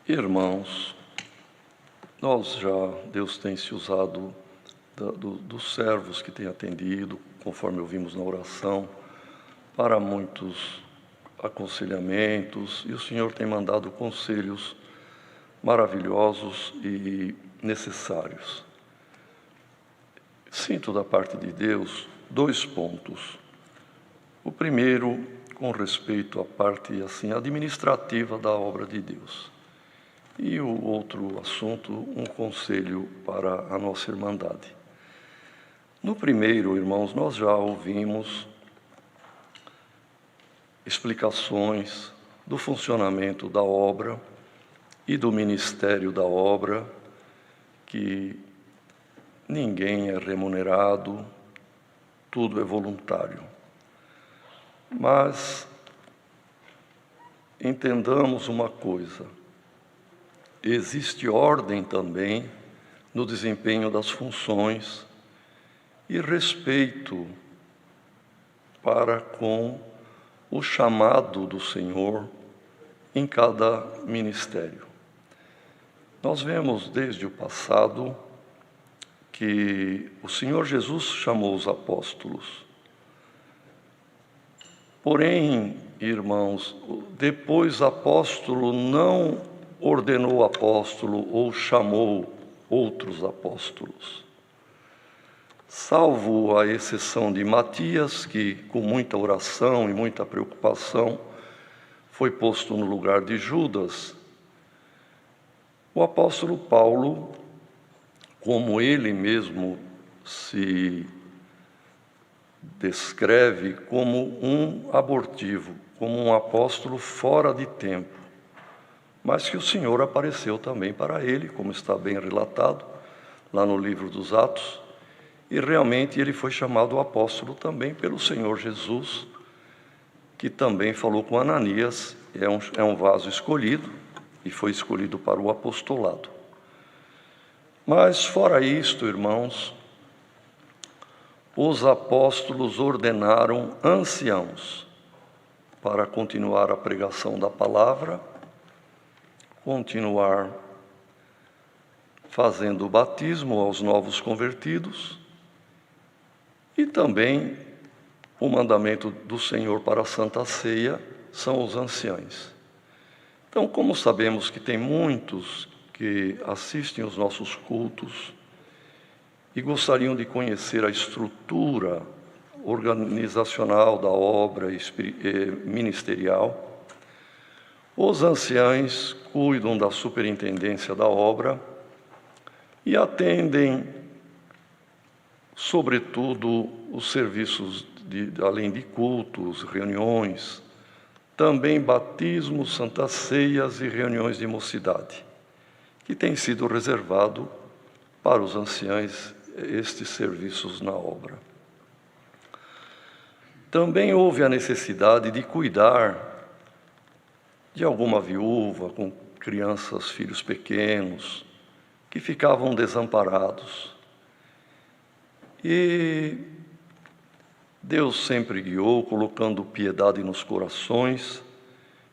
Irmãos, Deus tem se usado dos servos que tem atendido, conforme ouvimos na oração, para muitos aconselhamentos, e o Senhor tem mandado conselhos maravilhosos e necessários. Sinto da parte de Deus 2 pontos. O primeiro, com respeito à parte administrativa da obra de Deus. E o outro assunto, um conselho para a nossa irmandade. No primeiro, irmãos, nós já ouvimos explicações do funcionamento da obra e do ministério da obra, que ninguém é remunerado, tudo é voluntário. Mas entendamos uma coisa: existe ordem também no desempenho das funções e respeito para com o chamado do Senhor em cada ministério. Nós vemos desde o passado que o Senhor Jesus chamou os apóstolos. Porém, irmãos, depois apóstolo não ordenou apóstolo ou chamou outros apóstolos. Salvo a exceção de Matias, que com muita oração e muita preocupação foi posto no lugar de Judas, o apóstolo Paulo, como ele mesmo se descreve como um abortivo, como um apóstolo fora de tempo, mas que o Senhor apareceu também para ele, como está bem relatado lá no livro dos Atos, e realmente ele foi chamado apóstolo também pelo Senhor Jesus, que também falou com Ananias, é um vaso escolhido, e foi escolhido para o apostolado. Mas fora isto, irmãos, os apóstolos ordenaram anciãos para continuar a pregação da palavra, continuar fazendo o batismo aos novos convertidos e também o mandamento do Senhor para a Santa Ceia são os anciães. Então, como sabemos que tem muitos que assistem os nossos cultos e gostariam de conhecer a estrutura organizacional da obra ministerial, os anciães cuidam da superintendência da obra e atendem, sobretudo, os serviços além de cultos, reuniões, também batismos, santas ceias e reuniões de mocidade, que tem sido reservado para os anciães estes serviços na obra. Também houve a necessidade de cuidar de alguma viúva com crianças, filhos pequenos, que ficavam desamparados. E Deus sempre guiou, colocando piedade nos corações,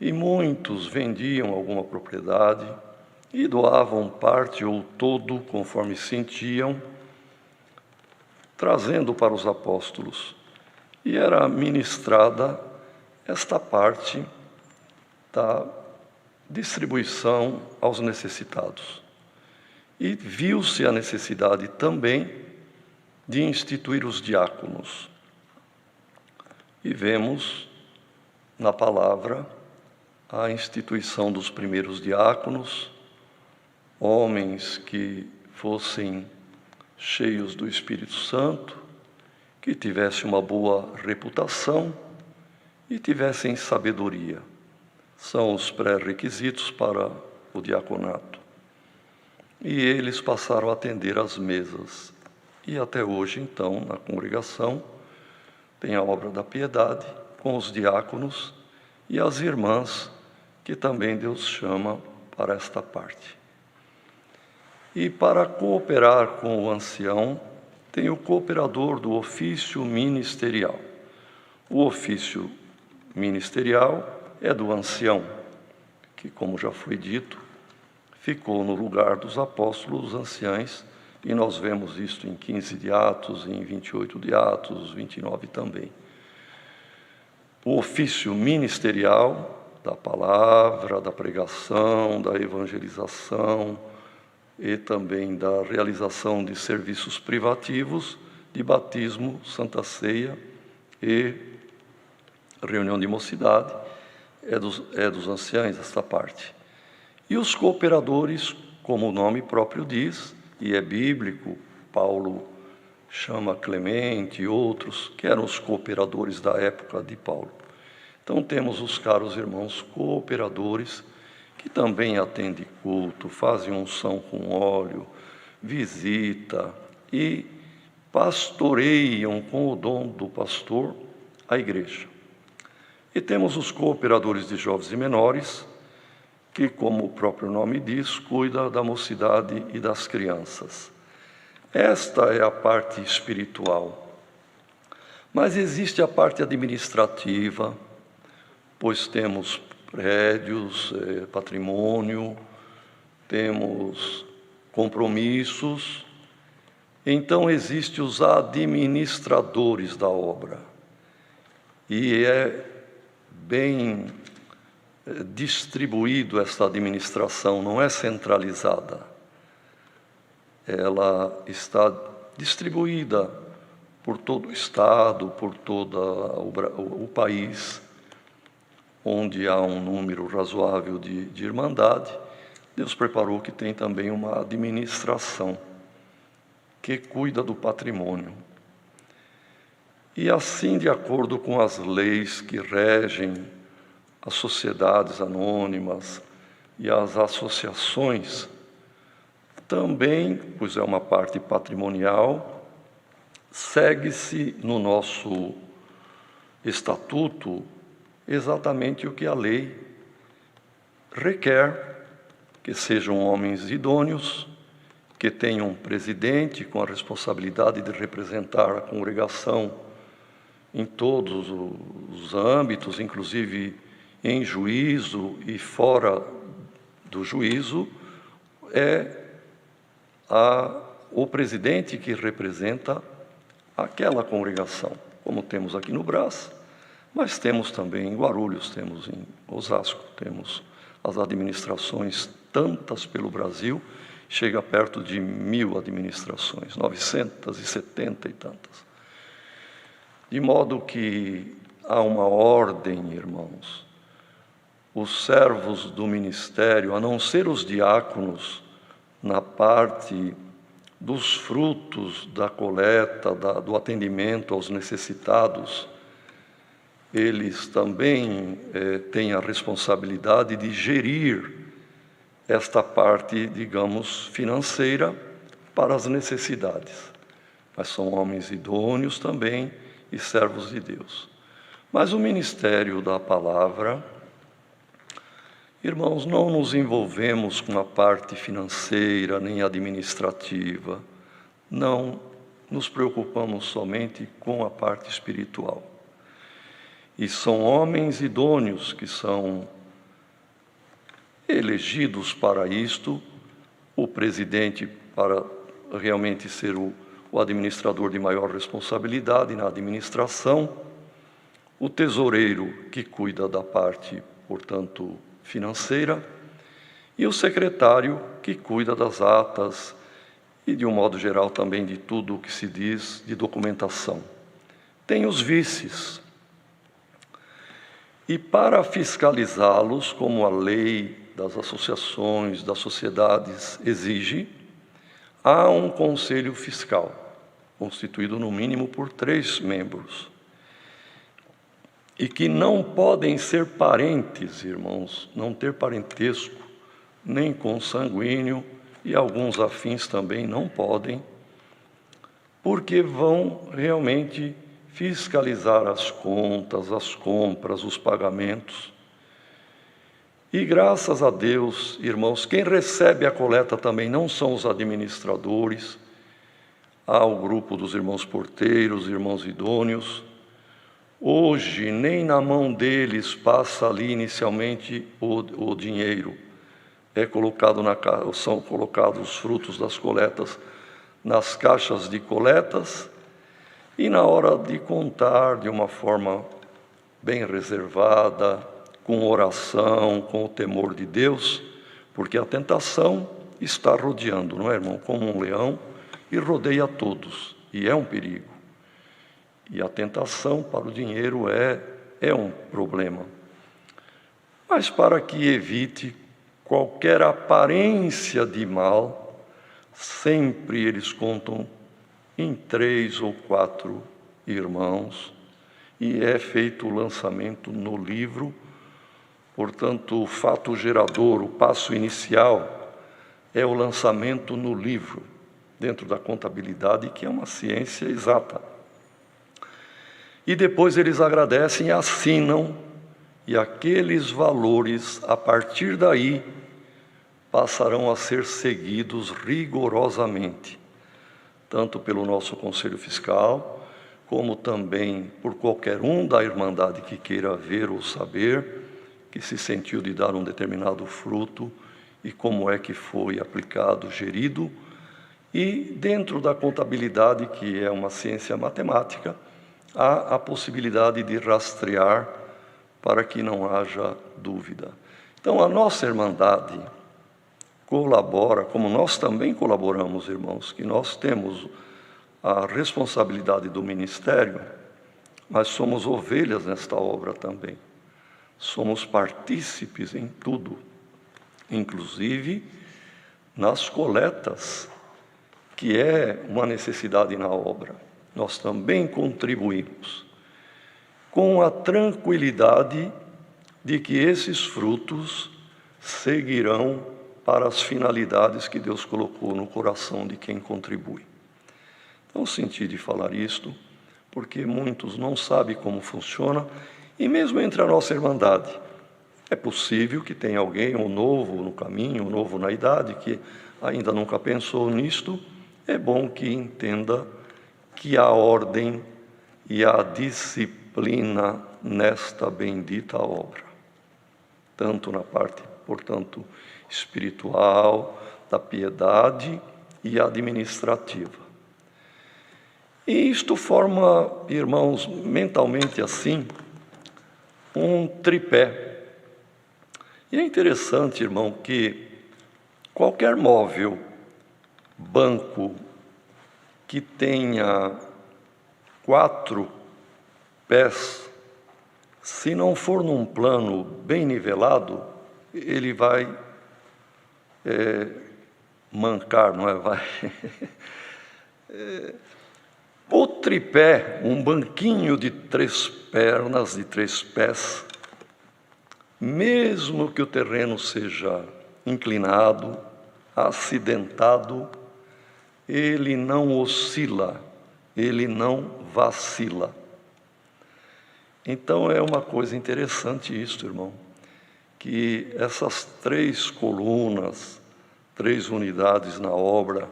e muitos vendiam alguma propriedade e doavam parte ou todo, conforme sentiam, trazendo para os apóstolos. E era ministrada esta parte da distribuição aos necessitados. E viu-se a necessidade também de instituir os diáconos. E vemos na palavra a instituição dos primeiros diáconos, homens que fossem cheios do Espírito Santo, que tivessem uma boa reputação e tivessem sabedoria. São os pré-requisitos para o diaconato. E eles passaram a atender as mesas. E até hoje, então, na congregação, tem a obra da piedade com os diáconos e as irmãs, que também Deus chama para esta parte. E para cooperar com o ancião, tem o cooperador do ofício ministerial. O ofício ministerial é do ancião, que, como já foi dito, ficou no lugar dos apóstolos anciães, e nós vemos isto em 15 de Atos, em 28 de Atos, 29 também. O ofício ministerial da palavra, da pregação, da evangelização e também da realização de serviços privativos, de batismo, Santa Ceia e reunião de mocidade, é dos anciães esta parte. E os cooperadores, como o nome próprio diz, e é bíblico, Paulo chama Clemente e outros, que eram os cooperadores da época de Paulo. Então temos os caros irmãos cooperadores, que também atendem culto, fazem unção com óleo, visita e pastoreiam com o dom do pastor a igreja. E temos os cooperadores de jovens e menores, que, como o próprio nome diz, cuida da mocidade e das crianças. Esta é a parte espiritual. Mas existe a parte administrativa, pois temos prédios, patrimônio, temos compromissos. Então, existem os administradores da obra. E é bem distribuído esta administração, não é centralizada. Ela está distribuída por todo o Estado, por todo o país, onde há um número razoável de irmandade. Deus preparou que tem também uma administração que cuida do patrimônio. E assim, de acordo com as leis que regem as sociedades anônimas e as associações, também, pois é uma parte patrimonial, segue-se no nosso estatuto exatamente o que a lei requer, que sejam homens idôneos, que tenham um presidente com a responsabilidade de representar a congregação em todos os âmbitos, inclusive em juízo e fora do juízo, é o presidente que representa aquela congregação, como temos aqui no Brás, mas temos também em Guarulhos, temos em Osasco, temos as administrações tantas pelo Brasil, chega perto de 1000 administrações, 970 e tantas. De modo que há uma ordem, irmãos. Os servos do ministério, a não ser os diáconos, na parte dos frutos da coleta, do atendimento aos necessitados, eles também têm a responsabilidade de gerir esta parte, digamos, financeira para as necessidades. Mas são homens idôneos também e servos de Deus. Mas o ministério da palavra, irmãos, não nos envolvemos com a parte financeira nem administrativa, não nos preocupamos somente com a parte espiritual. E são homens idôneos que são elegidos para isto, o presidente para realmente ser o administrador de maior responsabilidade na administração, o tesoureiro que cuida da parte, portanto, financeira, e o secretário que cuida das atas e, de um modo geral, também de tudo o que se diz de documentação. Tem os vices. E para fiscalizá-los, como a lei das associações, das sociedades exige, há um conselho fiscal, constituído no mínimo por 3 membros, e que não podem ser parentes, irmãos, não ter parentesco, nem consanguíneo, e alguns afins também não podem, porque vão realmente fiscalizar as contas, as compras, os pagamentos. E graças a Deus, irmãos, quem recebe a coleta também não são os administradores, há o grupo dos irmãos porteiros, irmãos idôneos. Hoje, nem na mão deles passa ali inicialmente o dinheiro, são colocados os frutos das coletas nas caixas de coletas, e na hora de contar de uma forma bem reservada, com oração, com o temor de Deus, porque a tentação está rodeando, não é, irmão? Como um leão, e rodeia todos, e é um perigo. E a tentação para o dinheiro é um problema. Mas para que evite qualquer aparência de mal, sempre eles contam em 3 ou 4 irmãos, e é feito o lançamento no livro. Portanto, o fato gerador, o passo inicial, é o lançamento no livro, dentro da contabilidade, que é uma ciência exata. E depois eles agradecem e assinam, e aqueles valores, a partir daí, passarão a ser seguidos rigorosamente, tanto pelo nosso Conselho Fiscal, como também por qualquer um da Irmandade que queira ver ou saber, que se sentiu de dar um determinado fruto e como é que foi aplicado, gerido. E dentro da contabilidade, que é uma ciência matemática, há a possibilidade de rastrear para que não haja dúvida. Então, a nossa Irmandade colabora, como nós também colaboramos, irmãos, que nós temos a responsabilidade do ministério, mas somos ovelhas nesta obra também. Somos partícipes em tudo, inclusive nas coletas, que é uma necessidade na obra. Nós também contribuímos, com a tranquilidade de que esses frutos seguirão para as finalidades que Deus colocou no coração de quem contribui. Então, senti de falar isto, porque muitos não sabem como funciona, e mesmo entre a nossa Irmandade, é possível que tenha alguém, um novo no caminho, um novo na idade, que ainda nunca pensou nisto. É bom que entenda que há ordem e há disciplina nesta bendita obra, tanto na parte, portanto, espiritual, da piedade e administrativa. E isto forma, irmãos, mentalmente assim, um tripé. E é interessante, irmão, que qualquer móvel, banco, que tenha 4 pés, se não for num plano bem nivelado, ele vai mancar, não é? Vai... O tripé, um banquinho de 3 pernas, de 3 pés, mesmo que o terreno seja inclinado, acidentado, ele não oscila, ele não vacila. Então é uma coisa interessante isto, irmão, que essas 3 colunas, 3 unidades na obra,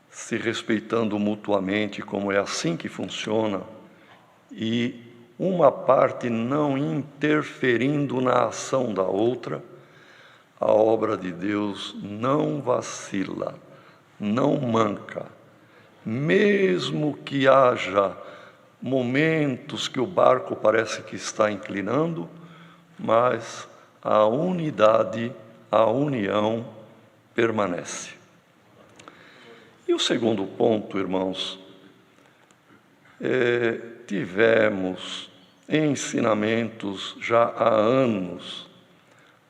se respeitando mutuamente, como é assim que funciona, e uma parte não interferindo na ação da outra, a obra de Deus não vacila, não manca. Mesmo que haja momentos que o barco parece que está inclinando, mas a unidade, a união permanece. E o segundo ponto, irmãos, tivemos ensinamentos já há anos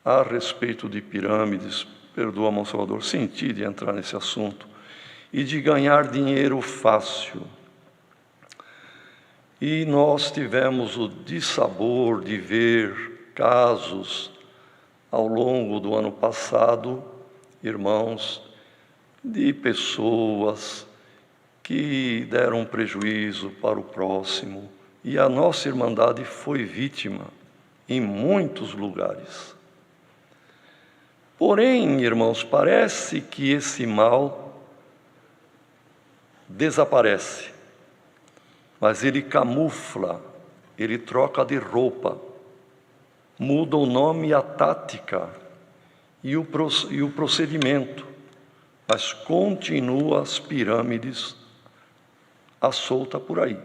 a respeito de pirâmides, perdoa, irmão Salvador, senti de entrar nesse assunto, e de ganhar dinheiro fácil. E nós tivemos o dissabor de ver casos ao longo do ano passado, irmãos, de pessoas que deram prejuízo para o próximo, e a nossa Irmandade foi vítima em muitos lugares. Porém, irmãos, parece que esse mal desaparece, mas ele camufla, ele troca de roupa, muda o nome e a tática, e o procedimento, mas continua as pirâmides à solta por aí.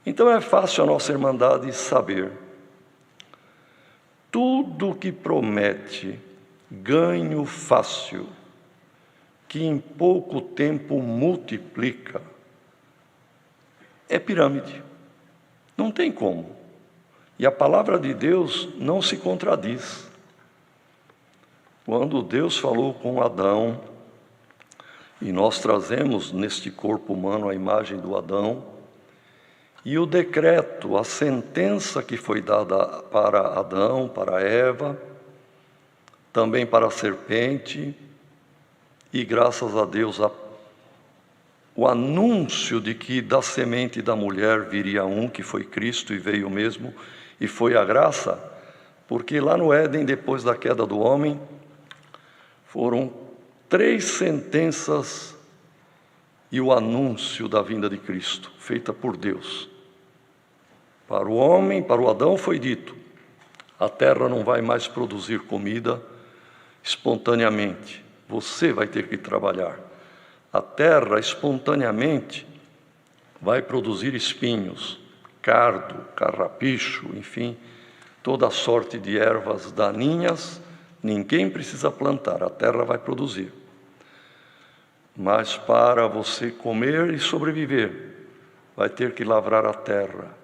Então é fácil a nossa Irmandade saber. Tudo que promete ganho fácil, que em pouco tempo multiplica, é pirâmide. Não tem como. E a palavra de Deus não se contradiz. Quando Deus falou com Adão, e nós trazemos neste corpo humano a imagem do Adão, e o decreto, a sentença que foi dada para Adão, para Eva, também para a serpente, e graças a Deus o anúncio de que da semente da mulher viria um, que foi Cristo, e veio mesmo, e foi a graça, porque lá no Éden, depois da queda do homem, foram 3 sentenças e o anúncio da vinda de Cristo, feita por Deus. Para o homem, para o Adão foi dito, a terra não vai mais produzir comida espontaneamente, você vai ter que trabalhar. A terra espontaneamente vai produzir espinhos, cardo, carrapicho, enfim, toda sorte de ervas daninhas. Ninguém precisa plantar, a terra vai produzir. Mas para você comer e sobreviver, vai ter que lavrar a terra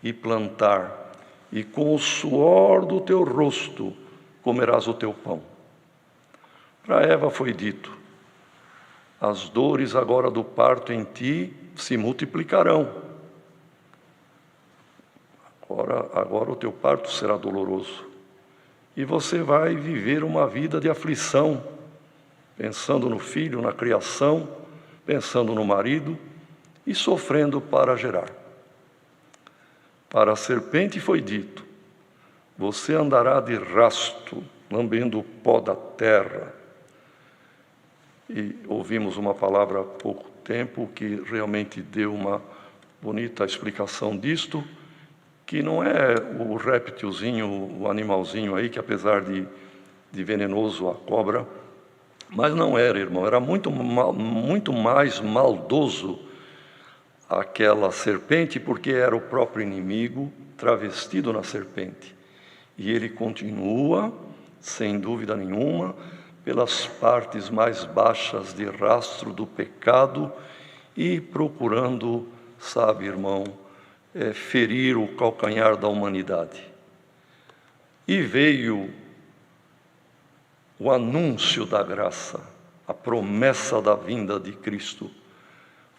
e plantar, e com o suor do teu rosto comerás o teu pão. Para Eva foi dito, as dores agora do parto em ti se multiplicarão. Agora o teu parto será doloroso. E você vai viver uma vida de aflição, pensando no filho, na criação, pensando no marido e sofrendo para gerar. Para a serpente foi dito, você andará de rasto, lambendo o pó da terra. E ouvimos uma palavra há pouco tempo que realmente deu uma bonita explicação disto, que não é o réptilzinho, o animalzinho aí, que apesar de venenoso, a cobra, mas não era, irmão, era muito mais maldoso aquela serpente, porque era o próprio inimigo travestido na serpente. E ele continua, sem dúvida nenhuma, pelas partes mais baixas de rastro do pecado e procurando, sabe, irmão, ferir o calcanhar da humanidade. E veio o anúncio da graça, a promessa da vinda de Cristo.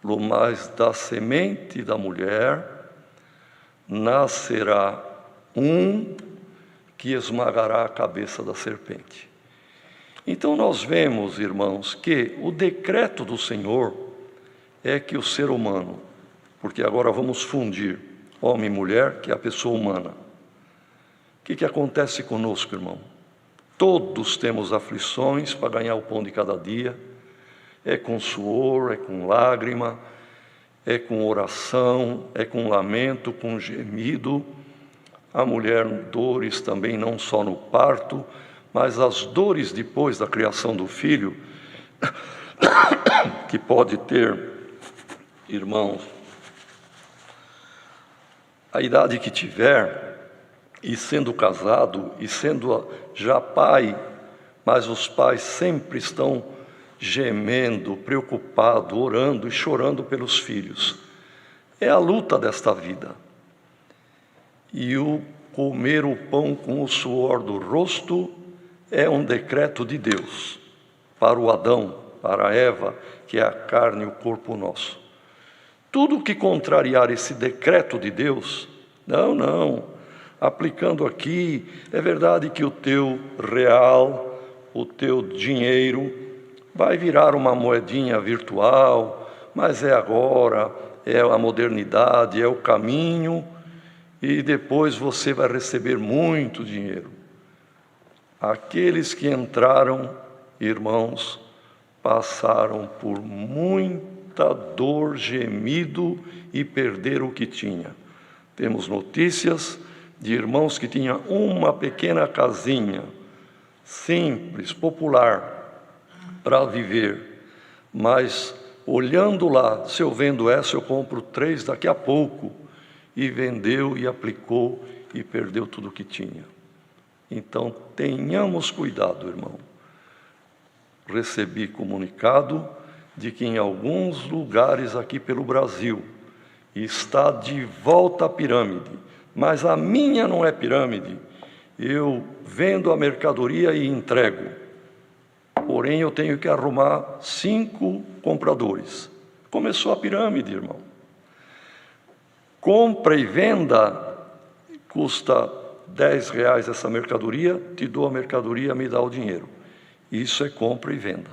Mas da semente da mulher nascerá um que esmagará a cabeça da serpente. Então nós vemos, irmãos, que o decreto do Senhor é que o ser humano, porque agora vamos fundir homem e mulher, que é a pessoa humana. O que acontece conosco, irmão? Todos temos aflições para ganhar o pão de cada dia. É com suor, é com lágrima, é com oração, é com lamento, com gemido. A mulher, dores também, não só no parto, mas as dores depois da criação do filho, que pode ter, irmãos, a idade que tiver, e sendo casado, e sendo já pai, mas os pais sempre estão gemendo, preocupado, orando e chorando pelos filhos. É a luta desta vida. E o comer o pão com o suor do rosto é um decreto de Deus para o Adão, para a Eva, que é a carne e o corpo nosso. Tudo que contrariar esse decreto de Deus, não, aplicando aqui, é verdade que o teu real, o teu dinheiro, vai virar uma moedinha virtual, mas é agora, é a modernidade, é o caminho, e depois você vai receber muito dinheiro. Aqueles que entraram, irmãos, passaram por muita dor, gemido e perderam o que tinha. Temos notícias de irmãos que tinham uma pequena casinha, simples, popular, para viver, mas olhando lá, se eu vendo essa, eu compro 3 daqui a pouco, e vendeu e aplicou e perdeu tudo o que tinha. Então, tenhamos cuidado, irmão. Recebi comunicado de que em alguns lugares aqui pelo Brasil está de volta a pirâmide, mas a minha não é pirâmide. Eu vendo a mercadoria e entrego, porém eu tenho que arrumar 5 compradores. Começou a pirâmide, irmão. Compra e venda custa R$10 essa mercadoria, te dou a mercadoria, me dá o dinheiro. Isso é compra e venda.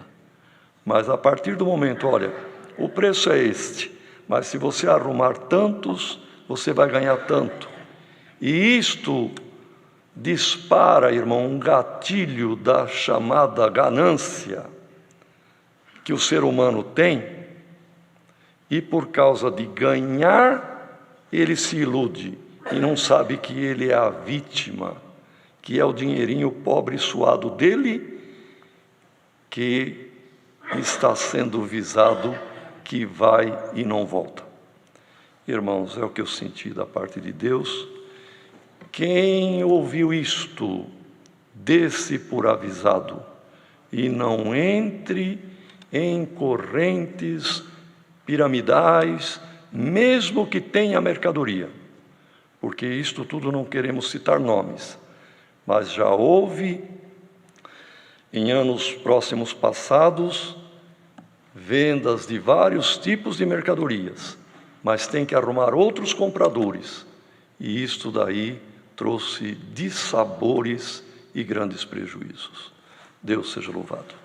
Mas a partir do momento, olha, o preço é este, mas se você arrumar tantos, você vai ganhar tanto. E isto dispara, irmão, um gatilho da chamada ganância que o ser humano tem, e por causa de ganhar, ele se ilude e não sabe que ele é a vítima, que é o dinheirinho pobre e suado dele que está sendo visado, que vai e não volta. Irmãos, é o que eu senti da parte de Deus. Quem ouviu isto, dê-se por avisado e não entre em correntes piramidais, mesmo que tenha mercadoria, porque isto tudo não queremos citar nomes, mas já houve em anos próximos passados vendas de vários tipos de mercadorias, mas tem que arrumar outros compradores, e isto daí trouxe dissabores e grandes prejuízos. Deus seja louvado.